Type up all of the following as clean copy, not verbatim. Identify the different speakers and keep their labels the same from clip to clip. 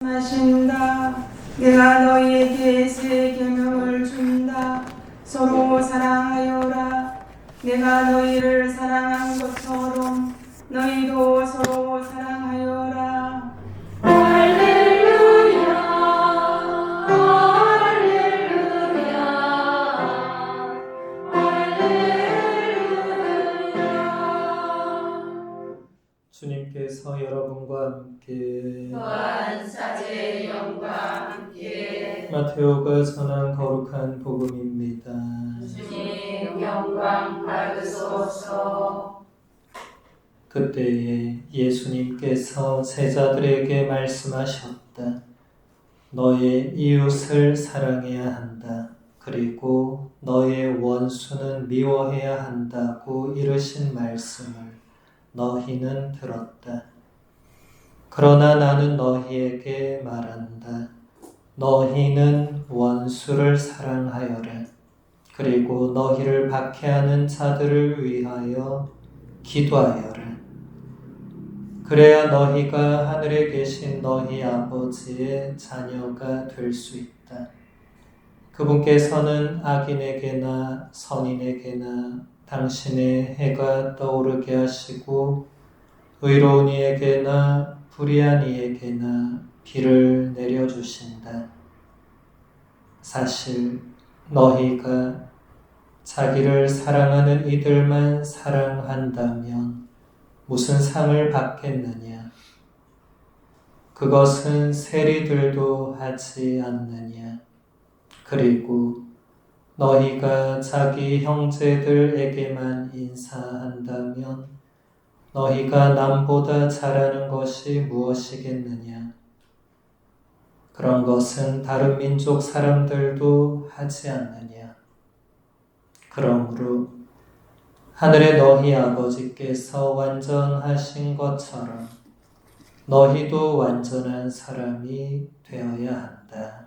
Speaker 1: 하신다. 내가 너희에게 새 계명을 준다. 서로 사랑하여라. 내가 너희를 사랑한 것처럼 너희도 서로 사랑하여라.
Speaker 2: 할렐루야, 할렐루야, 할렐루야.
Speaker 3: 주님께서 여러분과 함께
Speaker 2: 또한 사제의 영과 함께
Speaker 3: 마테오가 전한 거룩한 복음입니다.
Speaker 2: 주님 영광 받으소서.
Speaker 3: 그때에 예수님께서 제자들에게 말씀하셨다. 너의 이웃을 사랑해야 한다. 그리고 너의 원수는 미워해야 한다고 이르신 말씀을 너희는 들었다. 그러나 나는 너희에게 말한다. 너희는 원수를 사랑하여라. 그리고 너희를 박해하는 자들을 위하여 기도하여라. 그래야 너희가 하늘에 계신 너희 아버지의 자녀가 될 수 있다. 그분께서는 악인에게나 선인에게나 당신의 해가 떠오르게 하시고 의로운 이에게나 불의한 이에게나 비를 내려주신다. 사실 너희가 자기를 사랑하는 이들만 사랑한다면 무슨 상을 받겠느냐? 그것은 세리들도 하지 않느냐? 그리고 너희가 자기 형제들에게만 인사한다면 너희가 남보다 잘하는 것이 무엇이겠느냐? 그런 것은 다른 민족 사람들도 하지 않느냐? 그러므로 하늘의 너희 아버지께서 완전하신 것처럼 너희도 완전한 사람이 되어야 한다.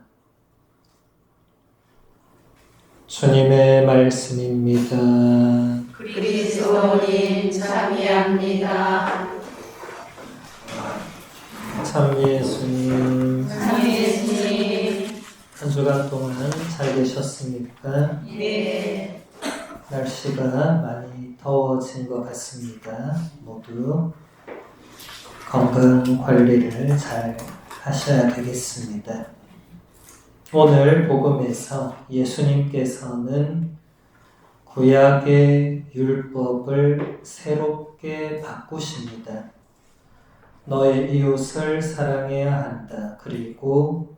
Speaker 3: 주님의 말씀입니다.
Speaker 2: 그리스도님 참여합니다.
Speaker 3: 참 예수님,
Speaker 2: 참 예수님.
Speaker 3: 한 주간 동안 잘 계셨습니까?
Speaker 2: 네.
Speaker 3: 날씨가 많이 더워진 것 같습니다. 모두 건강 관리를 잘 하셔야 되겠습니다. 오늘 복음에서 예수님께서는 구약의 율법을 새롭게 바꾸십니다. 너의 이웃을 사랑해야 한다. 그리고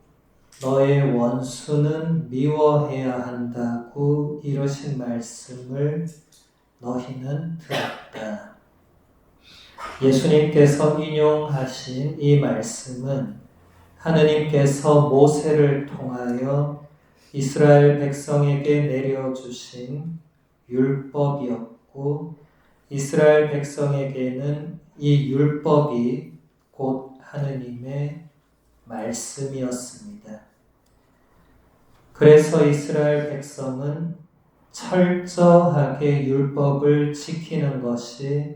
Speaker 3: 너의 원수는 미워해야 한다고 이러신 말씀을 너희는 들었다. 예수님께서 인용하신 이 말씀은 하느님께서 모세를 통하여 이스라엘 백성에게 내려주신 율법이었고 이스라엘 백성에게는 이 율법이 곧 하느님의 말씀이었습니다. 그래서 이스라엘 백성은 철저하게 율법을 지키는 것이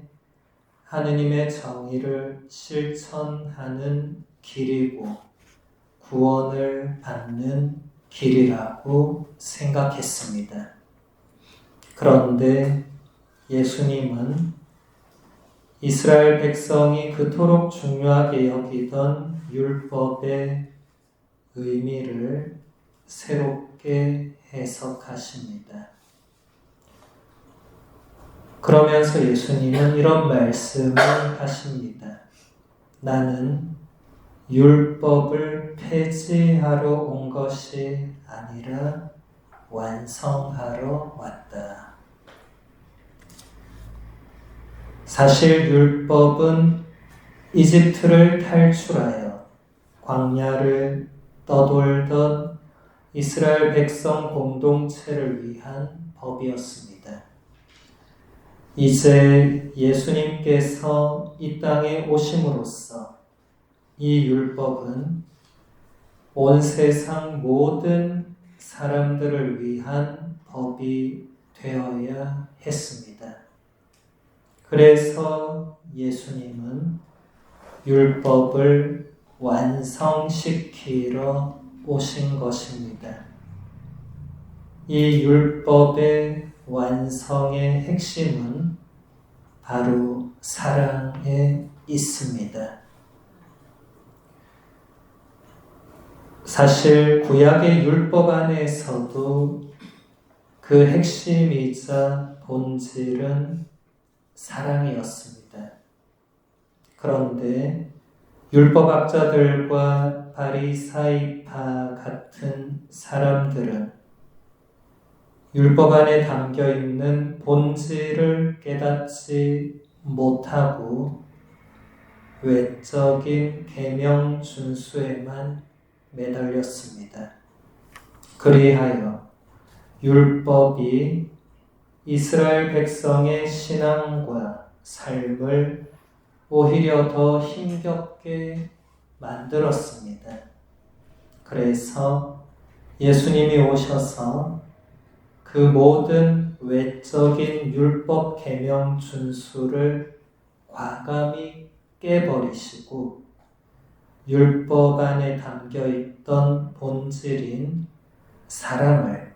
Speaker 3: 하느님의 정의를 실천하는 길이고 구원을 받는 길이라고 생각했습니다. 그런데 예수님은 이스라엘 백성이 그토록 중요하게 여기던 율법의 의미를 새롭게 해석하십니다. 그러면서 예수님은 이런 말씀을 하십니다. 나는 율법을 폐지하러 온 것이 아니라 완성하러 왔다. 사실 율법은 이집트를 탈출하여 광야를 떠돌던 이스라엘 백성 공동체를 위한 법이었습니다. 이제 예수님께서 이 땅에 오심으로써 이 율법은 온 세상 모든 사람들을 위한 법이 되어야 했습니다. 그래서 예수님은 율법을 완성시키러 오신 것입니다. 이 율법의 완성의 핵심은 바로 사랑에 있습니다. 사실 구약의 율법 안에서도 그 핵심이자 본질은 사랑이었습니다. 그런데 율법학자들과 바리사이파 같은 사람들은 율법 안에 담겨 있는 본질을 깨닫지 못하고 외적인 계명 준수에만 매달렸습니다. 그리하여 율법이 이스라엘 백성의 신앙과 삶을 오히려 더 힘겹게 만들었습니다. 그래서 예수님이 오셔서 그 모든 외적인 율법 계명 준수를 과감히 깨버리시고 율법 안에 담겨 있던 본질인 사랑을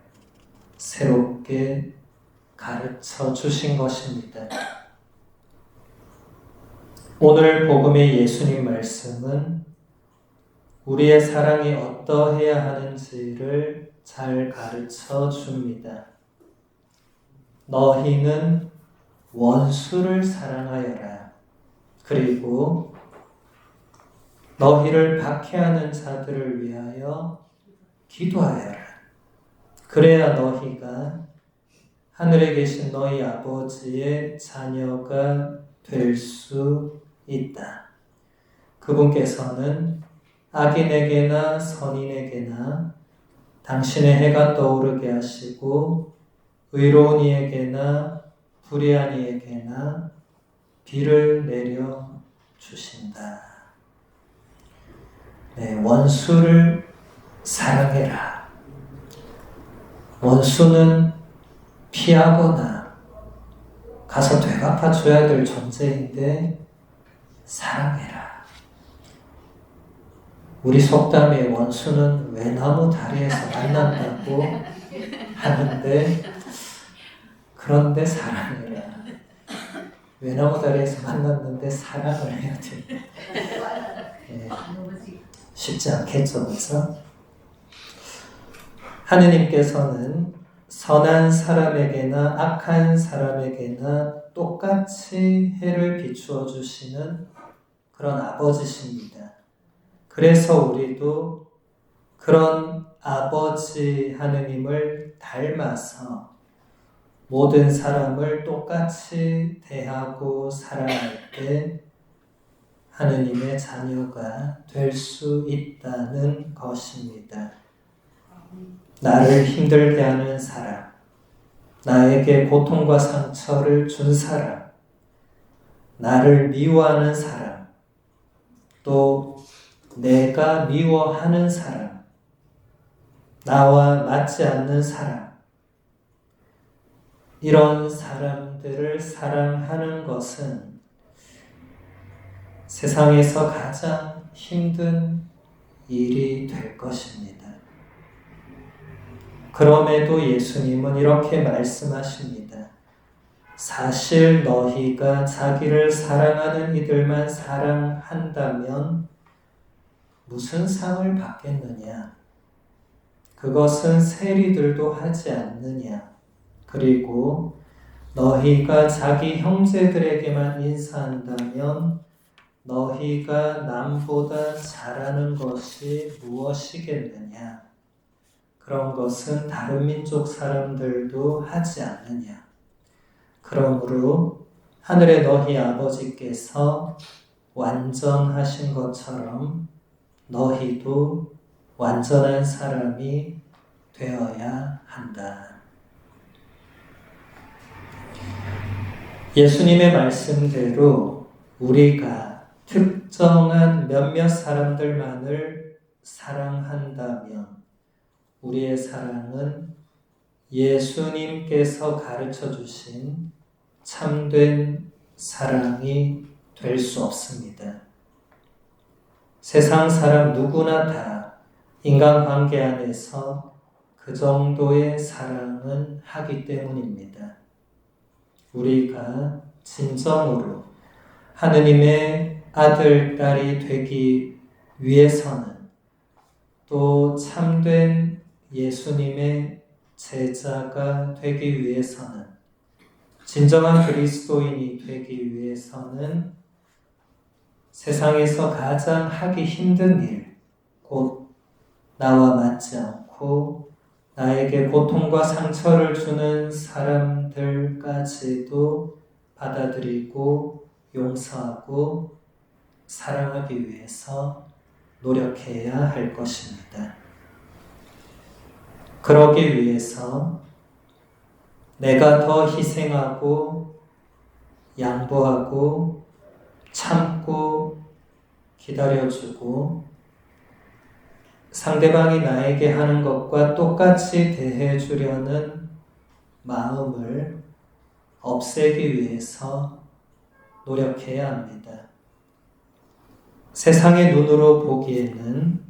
Speaker 3: 새롭게 가르쳐 주신 것입니다. 오늘 복음의 예수님 말씀은 우리의 사랑이 어떠해야 하는지를 잘 가르쳐 줍니다. 너희는 원수를 사랑하여라. 그리고 너희를 박해하는 자들을 위하여 기도하여라. 그래야 너희가 하늘에 계신 너희 아버지의 자녀가 될 수 있다. 그분께서는 악인에게나 선인에게나 당신의 해가 떠오르게 하시고 의로운 이에게나 불의한 이에게나 비를 내려 주신다. 네, 원수를 사랑해라. 원수는 피하거나 가서 되갚아 줘야 될 존재인데 사랑해라. 우리 속담에 원수는 외나무 다리에서 만난다고 하는데 그런데 사랑해라. 외나무 다리에서 만났는데 사랑을 해야 돼. 네, 쉽지 않겠죠, 그렇죠? 하느님께서는 선한 사람에게나 악한 사람에게나 똑같이 해를 비추어 주시는 그런 아버지십니다. 그래서 우리도 그런 아버지 하느님을 닮아서 모든 사람을 똑같이 대하고 살아갈 때 하느님의 자녀가 될 수 있다는 것입니다. 나를 힘들게 하는 사람, 나에게 고통과 상처를 준 사람, 나를 미워하는 사람, 또 내가 미워하는 사람, 나와 맞지 않는 사람, 이런 사람들을 사랑하는 것은 세상에서 가장 힘든 일이 될 것입니다. 그럼에도 예수님은 이렇게 말씀하십니다. 사실 너희가 자기를 사랑하는 이들만 사랑한다면 무슨 상을 받겠느냐? 그것은 세리들도 하지 않느냐? 그리고 너희가 자기 형제들에게만 인사한다면 너희가 남보다 잘하는 것이 무엇이겠느냐? 그런 것은 다른 민족 사람들도 하지 않느냐? 그러므로 하늘의 너희 아버지께서 완전하신 것처럼 너희도 완전한 사람이 되어야 한다. 예수님의 말씀대로 우리가 특정한 몇몇 사람들만을 사랑한다면 우리의 사랑은 예수님께서 가르쳐 주신 참된 사랑이 될 수 없습니다. 세상 사람 누구나 다 인간관계 안에서 그 정도의 사랑은 하기 때문입니다. 우리가 진정으로 하느님의 아들, 딸이 되기 위해서는 또 참된 예수님의 제자가 되기 위해서는 진정한 그리스도인이 되기 위해서는 세상에서 가장 하기 힘든 일, 곧 나와 맞지 않고 나에게 고통과 상처를 주는 사람들까지도 받아들이고 용서하고 사랑하기 위해서 노력해야 할 것입니다. 그러기 위해서 내가 더 희생하고 양보하고 참고 기다려주고 상대방이 나에게 하는 것과 똑같이 대해주려는 마음을 없애기 위해서 노력해야 합니다. 세상의 눈으로 보기에는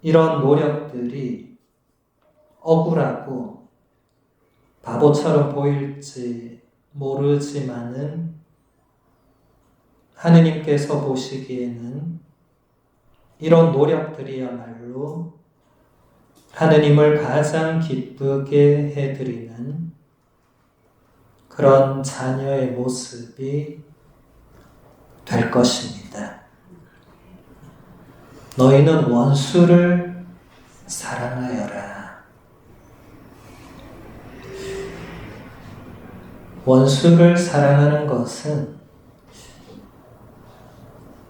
Speaker 3: 이런 노력들이 억울하고 바보처럼 보일지 모르지만은 하느님께서 보시기에는 이런 노력들이야말로 하느님을 가장 기쁘게 해드리는 그런 자녀의 모습이 될 것입니다. 너희는 원수를 사랑하여라. 원수를 사랑하는 것은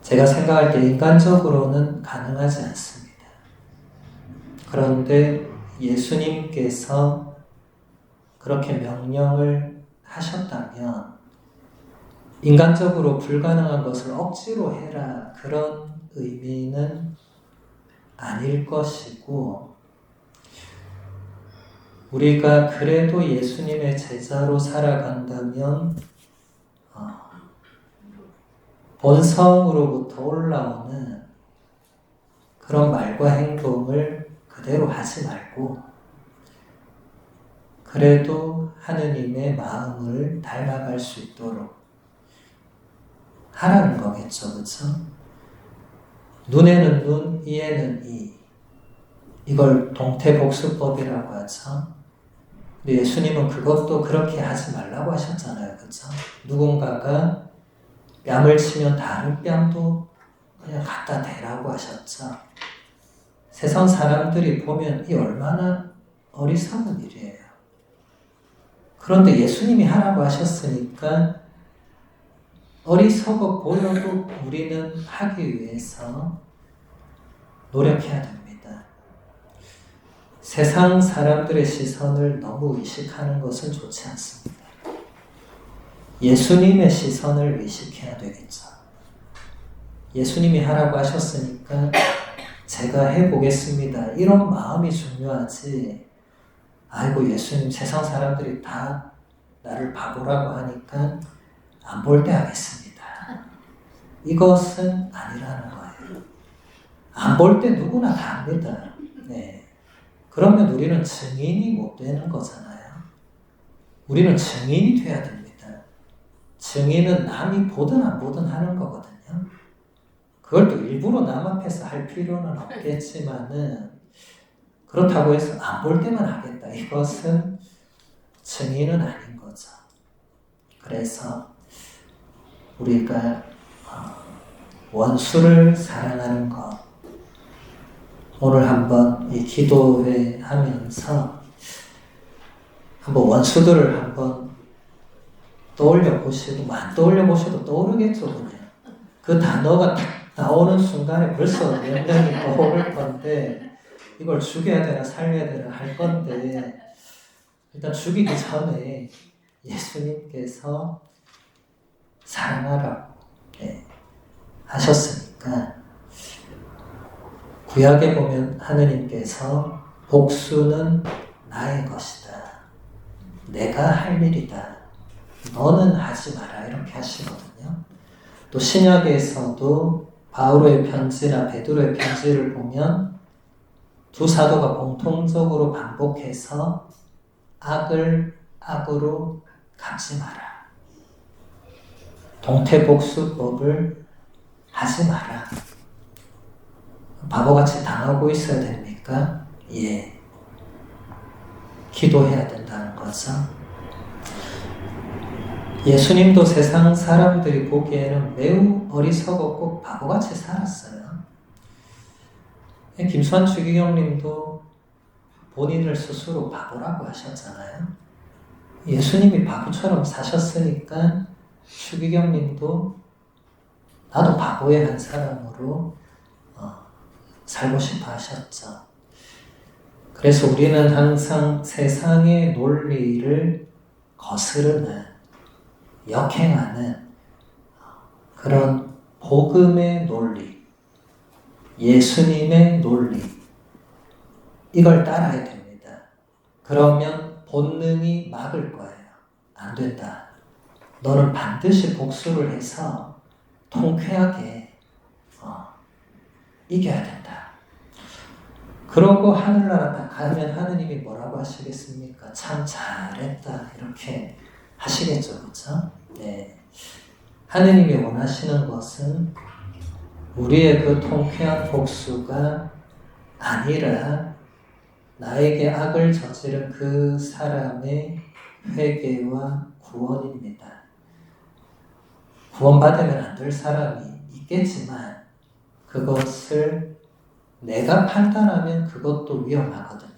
Speaker 3: 제가 생각할 때 인간적으로는 가능하지 않습니다. 그런데 예수님께서 그렇게 명령을 하셨다면 인간적으로 불가능한 것을 억지로 해라 그런 의미는 아닐 것이고 우리가 그래도 예수님의 제자로 살아간다면 본성으로부터 올라오는 그런 말과 행동을 그대로 하지 말고 그래도 하느님의 마음을 닮아갈 수 있도록 하라는 거겠죠, 그렇죠? 눈에는 눈, 이에는 이. 이걸 동태복수법이라고 하죠. 근데 예수님은 그것도 그렇게 하지 말라고 하셨잖아요, 그렇죠? 누군가가 뺨을 치면 다른 뺨도 그냥 갖다 대라고 하셨죠. 세상 사람들이 보면 이 얼마나 어리석은 일이에요. 그런데 예수님이 하라고 하셨으니까 어리석어 보여도 우리는 하기 위해서 노력해야 됩니다. 세상 사람들의 시선을 너무 의식하는 것은 좋지 않습니다. 예수님의 시선을 의식해야 되겠죠. 예수님이 하라고 하셨으니까 제가 해보겠습니다. 이런 마음이 중요하지. 아이고 예수님 세상 사람들이 다 나를 바보라고 하니까 안 볼 때 하겠습니다. 이것은 아니라는 거예요. 안 볼 때 누구나 다 합니다. 네. 그러면 우리는 증인이 못 되는 거잖아요. 우리는 증인이 돼야 됩니다. 증인은 남이 보든 안 보든 하는 거거든요. 그걸 또 일부러 남 앞에서 할 필요는 없겠지만은 그렇다고 해서 안 볼 때만 하겠다. 이것은 증인은 아닌 거죠. 그래서 우리가 원수를 사랑하는 것 오늘 한번 이 기도회 하면서 한번 원수들을 한번 떠올려 보시고 안 떠올려 보셔도 떠오르겠죠. 그냥 그 단어가 딱 나오는 순간에 벌써 몇 명이 떠오를 건데 이걸 죽여야 되나 살려야 되나 할 건데 일단 죽이기 전에 예수님께서 사랑하라고 하셨으니까 구약에 보면 하느님께서 복수는 나의 것이다. 내가 할 일이다. 너는 하지 마라 이렇게 하시거든요. 또 신약에서도 바울의 편지나 베드로의 편지를 보면 두 사도가 공통적으로 반복해서 악을 악으로 갚지 마라. 동태복수법을 하지 마라. 바보같이 당하고 있어야 됩니까? 예. 기도해야 된다는 거죠. 예수님도 세상 사람들이 보기에는 매우 어리석었고 바보같이 살았어요. 김수환 주기경님도 본인을 스스로 바보라고 하셨잖아요. 예수님이 바보처럼 사셨으니까 주기경님도 나도 바보의 한 사람으로 살고 싶어 하셨죠. 그래서 우리는 항상 세상의 논리를 거스르는, 역행하는 그런 복음의 논리, 예수님의 논리, 이걸 따라야 됩니다. 그러면 본능이 막을 거예요. 안 된다. 너는 반드시 복수를 해서 통쾌하게 이겨야 된다. 그러고 하늘나라 딱 가면 하느님이 뭐라고 하시겠습니까? 참 잘했다. 이렇게 하시겠죠. 그렇죠? 네. 하느님이 원하시는 것은 우리의 그 통쾌한 복수가 아니라 나에게 악을 저지른 그 사람의 회개와 구원입니다. 구원받으면 안 될 사람이 있겠지만 그것을 내가 판단하면 그것도 위험하거든요.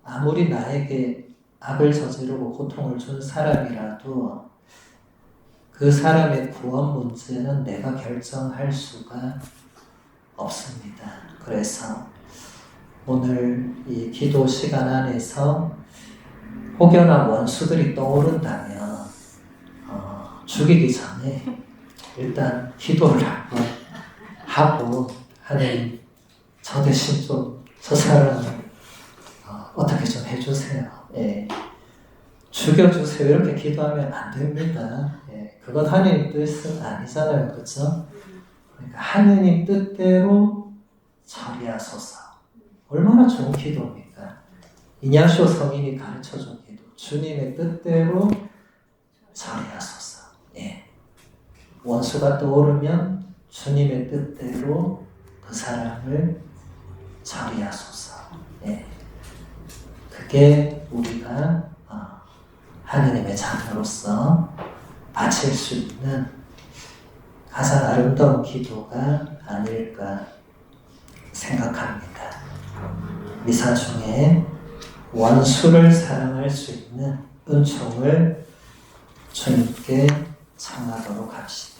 Speaker 3: 아무리 나에게 악을 저지르고 고통을 준 사람이라도 그 사람의 구원 문제는 내가 결정할 수가 없습니다. 그래서 오늘 이 기도 시간 안에서 혹여나 원수들이 떠오른다면 죽이기 전에 일단 기도를 한번 하고 하나님 저 대신 좀 저 사람을 어떻게 좀 해주세요. 예. 죽여주세요. 이렇게 기도하면 안 됩니다. 예. 그건 하느님 뜻은 아니잖아요. 그렇죠? 그러니까 하느님 뜻대로 처리하소서. 얼마나 좋은 기도입니까? 이냐쇼 성인이 가르쳐준 기도. 주님의 뜻대로 처리하소서. 예. 원수가 떠오르면 주님의 뜻대로 그 사람을 처리하소서. 예. 그게 우리가 하느님의 자녀로서 바칠 수 있는 가장 아름다운 기도가 아닐까 생각합니다. 미사 중에 원수를 사랑할 수 있는 은총을 주님께 청하도록 합시다.